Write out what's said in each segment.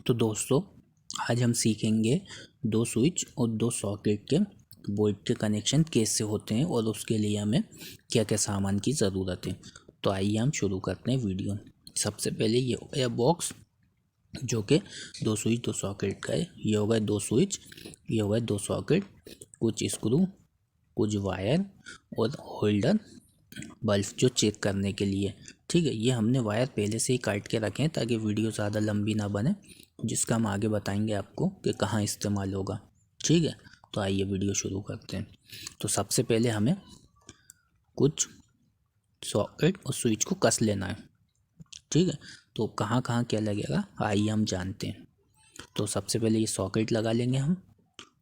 तो दोस्तों आज हम सीखेंगे दो स्विच और दो सॉकेट के बोर्ड के कनेक्शन कैसे होते हैं और उसके लिए हमें क्या क्या सामान की ज़रूरत है। तो आइए हम शुरू करते हैं वीडियो। सबसे पहले ये हो गया बॉक्स जो कि दो स्विच दो सॉकेट का है। ये हो गए दो स्विच, ये हो गए दो सॉकेट, कुछ स्क्रू, कुछ वायर और होल्डर बल्ब जो चेक करने के लिए। ठीक है, ये हमने वायर पहले से ही काट के रखे हैं ताकि वीडियो ज़्यादा लंबी ना बने, जिसका हम आगे बताएंगे आपको कि कहाँ इस्तेमाल होगा। ठीक है, तो आइए वीडियो शुरू करते हैं। तो सबसे पहले हमें कुछ सॉकेट और स्विच को कस लेना है। ठीक है, तो कहाँ कहाँ क्या लगेगा आइए हम जानते हैं। तो सबसे पहले ये सॉकेट लगा लेंगे हम,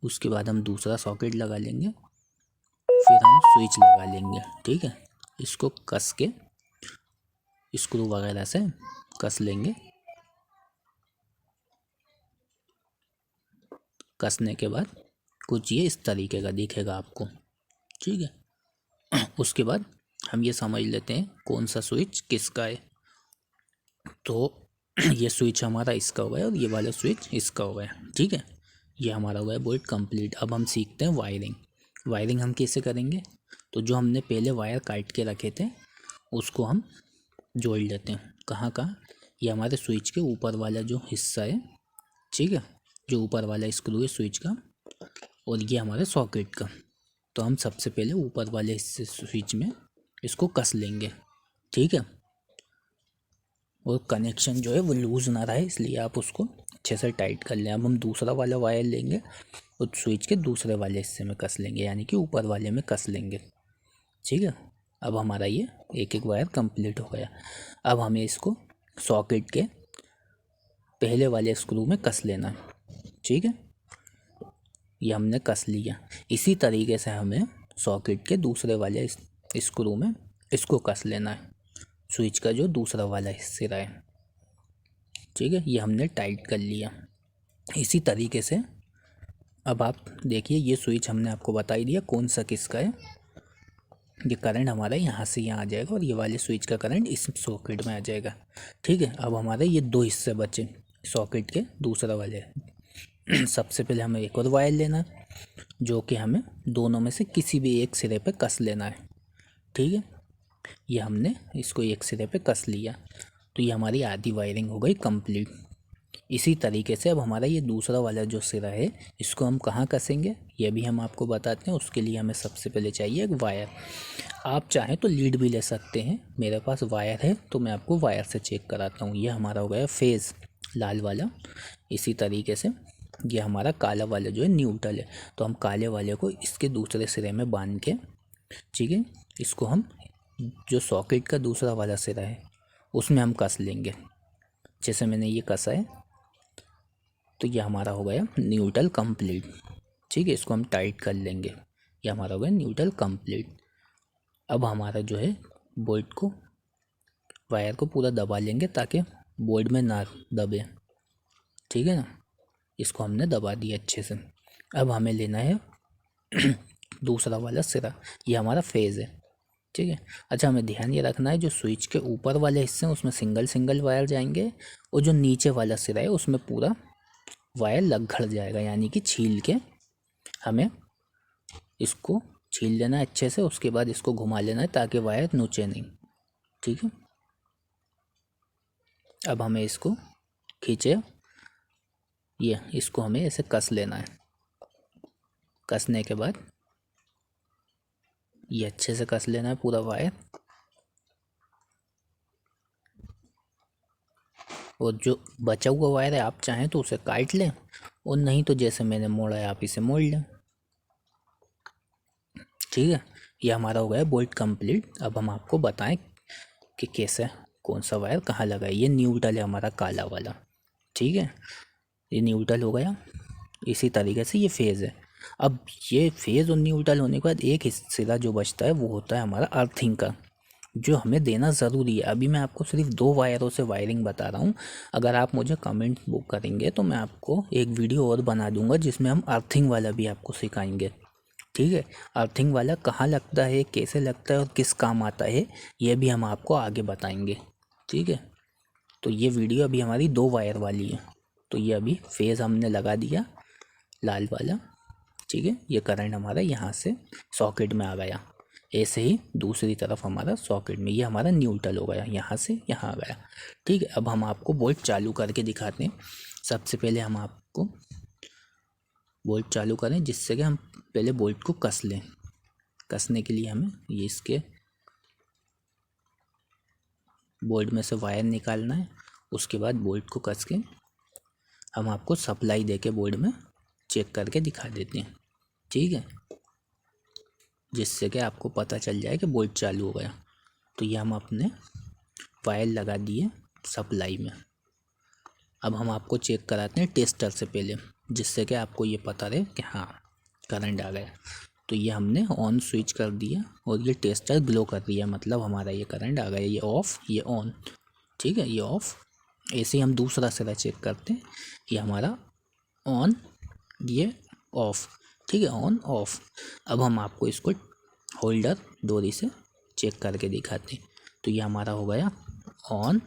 उसके बाद हम दूसरा सॉकेट लगा लेंगे, फिर हम स्विच लगा लेंगे। ठीक है, इसको कस के स्क्रू वगैरह से कस लेंगे। कसने के बाद कुछ ये इस तरीके का दिखेगा आपको। ठीक है, उसके बाद हम ये समझ लेते हैं कौन सा स्विच किसका है। तो ये स्विच हमारा इसका हुआ है और ये वाला स्विच इसका हुआ है। ठीक है, ये हमारा हुआ है बोर्ड कंप्लीट। अब हम सीखते हैं वायरिंग। वायरिंग हम कैसे करेंगे, तो जो हमने पहले वायर काट के रखे थे उसको हम जोड़ लेते हैं। कहाँ कहाँ, ये हमारे स्विच के ऊपर वाला जो हिस्सा है। ठीक है, जो ऊपर वाला स्क्रू है स्विच का, और ये हमारे सॉकेट का। तो हम सबसे पहले ऊपर वाले हिस्से स्विच में इसको कस लेंगे। ठीक है, और कनेक्शन जो है वो लूज़ ना रहे इसलिए आप उसको अच्छे से टाइट कर लें। अब हम दूसरा वाला वायर लेंगे और स्विच के दूसरे वाले हिस्से में कस लेंगे, यानी कि ऊपर वाले में कस लेंगे। ठीक है, अब हमारा ये एक एक वायर कंप्लीट हो गया। अब हमें इसको सॉकेट के पहले वाले स्क्रू में कस लेना है। ठीक है, ये हमने कस लिया। इसी तरीके से हमें सॉकेट के दूसरे वाले स्क्रू में इसको कस लेना है, स्विच का जो दूसरा वाला हिस्सा है। ठीक है, ये हमने टाइट कर लिया। इसी तरीके से अब आप देखिए, ये स्विच हमने आपको बता ही दिया कौन सा किसका है। ये करंट हमारा यहाँ से यहाँ आ जाएगा और ये वाले स्विच का करंट इस सॉकेट में आ जाएगा। ठीक है, अब हमारे ये दो हिस्से बचे सॉकेट के दूसरा वाले। सबसे पहले हमें एक और वायर लेना है जो कि हमें दोनों में से किसी भी एक सिरे पे कस लेना है। ठीक है, ये हमने इसको एक सिरे पे कस लिया, तो ये हमारी आधी वायरिंग हो गई कंप्लीट। इसी तरीके से अब हमारा ये दूसरा वाला जो सिरा है इसको हम कहाँ कसेंगे ये भी हम आपको बताते हैं। उसके लिए हमें सबसे पहले चाहिए एक वायर। आप चाहें तो लीड भी ले सकते हैं, मेरे पास वायर है तो मैं आपको वायर से चेक कराता हूँ। ये हमारा हो गया फेज़ लाल वाला। इसी तरीके से ये हमारा काला वाला जो है न्यूट्रल है, तो हम काले वाले को इसके दूसरे सिरे में बांध के, ठीक है, इसको हम जो सॉकेट का दूसरा वाला सिरा है उसमें हम कस लेंगे। जैसे मैंने ये कसा है तो ये हमारा हो गया न्यूट्रल कंप्लीट। ठीक है, इसको हम टाइट कर लेंगे, ये हमारा हो गया न्यूट्रल कंप्लीट। अब हमारा जो है बोर्ड को, वायर को पूरा दबा लेंगे ताकि बोर्ड में ना दबे। ठीक है ना, इसको हमने दबा दिया अच्छे से। अब हमें लेना है दूसरा वाला सिरा, ये हमारा फेज़ है। ठीक है, अच्छा हमें ध्यान ये रखना है जो स्विच के ऊपर वाले हिस्से हैं उसमें सिंगल सिंगल वायर जाएंगे और जो नीचे वाला सिरा है उसमें पूरा वायर लगड़ जाएगा, यानी कि छील के हमें इसको छील लेना है अच्छे से। उसके बाद इसको घुमा लेना है ताकि वायर नुचे नहीं। ठीक है, अब हमें इसको खींचे, ये इसको हमें ऐसे कस लेना है। कसने के बाद ये अच्छे से कस लेना है पूरा वायर, और जो बचा हुआ वायर है आप चाहें तो उसे काट लें, और नहीं तो जैसे मैंने मोड़ा है आप इसे मोड़ लें। ठीक है, ये हमारा हो गया बोल्ट कंप्लीट। अब हम आपको बताएं कि कैसे कौन सा वायर कहाँ लगा है। ये न्यूट्रल है हमारा काला वाला। ठीक है, ये न्यूट्रल हो गया। इसी तरीके से ये फेज़ है। अब ये फेज़ और न्यूट्रल होने के बाद एक हिस्सा जो बचता है वो होता है हमारा अर्थिंग का, जो हमें देना ज़रूरी है। अभी मैं आपको सिर्फ दो वायरों से वायरिंग बता रहा हूँ। अगर आप मुझे कमेंट बुक करेंगे तो मैं आपको एक वीडियो और बना दूंगा जिसमें हम अर्थिंग वाला भी आपको सिखाएंगे। ठीक है, अर्थिंग वाला कहाँ लगता है, कैसे लगता है और किस काम आता है, ये भी हम आपको आगे बताएंगे। ठीक है, तो ये वीडियो अभी हमारी दो वायर वाली है। तो ये अभी फेज़ हमने लगा दिया लाल वाला, ठीक है। ये करंट हमारा यहाँ से सॉकेट में आ गया, ऐसे ही दूसरी तरफ हमारा सॉकेट में, ये हमारा न्यूट्रल हो गया, यहाँ से यहाँ आ गया, ठीक है। अब हम आपको बोल्ट चालू करके दिखाते हैं। सबसे पहले हम आपको बोल्ट चालू करें, जिससे कि हम पहले बोल्ट को कस लें। कसने के लिए हमें ये इसके बोल्ट में से वायर निकालना है। उसके बाद बोल्ट को कस के हम आपको सप्लाई दे के बोर्ड में चेक करके दिखा देते हैं, ठीक है, जिससे कि आपको पता चल जाए कि बोल्ट चालू हो गया। तो ये हम अपने वायर लगा दिए सप्लाई में। अब हम आपको चेक कराते हैं टेस्टर से पहले, जिससे कि आपको ये पता रहे कि हाँ करंट आ गया। तो ये हमने ऑन स्विच कर दिया और ये टेस्टर ग्लो कर रही है, मतलब हमारा ये करंट आ गया। ये ऑफ़, ये ऑन, ठीक है, ये ऑफ़। ऐसे ही हम दूसरा सिरा चेक करते हैं, ये हमारा ऑन, ये ऑफ़, ठीक है, ऑन ऑफ़। अब हम आपको इसको होल्डर डोरी से चेक करके दिखाते हैं। तो ये हमारा हो गया ऑन।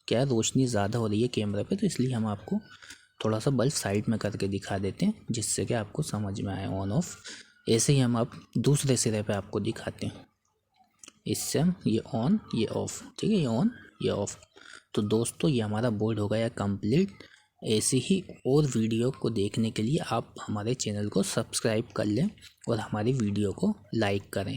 क्या रोशनी ज़्यादा हो रही है कैमरे पे, तो इसलिए हम आपको थोड़ा सा बल्ब साइड में करके दिखा देते हैं, जिससे कि आपको समझ में आए ऑन ऑफ। ऐसे ही हम अब दूसरे सिरे पे आपको दिखाते हैं। इससे हम ये ऑन, ये ऑफ़, ठीक है, ये ऑन, ये ऑफ़। तो दोस्तों ये हमारा बोर्ड हो गया कंप्लीट। ऐसे ही और वीडियो को देखने के लिए आप हमारे चैनल को सब्सक्राइब कर लें और हमारी वीडियो को लाइक करें।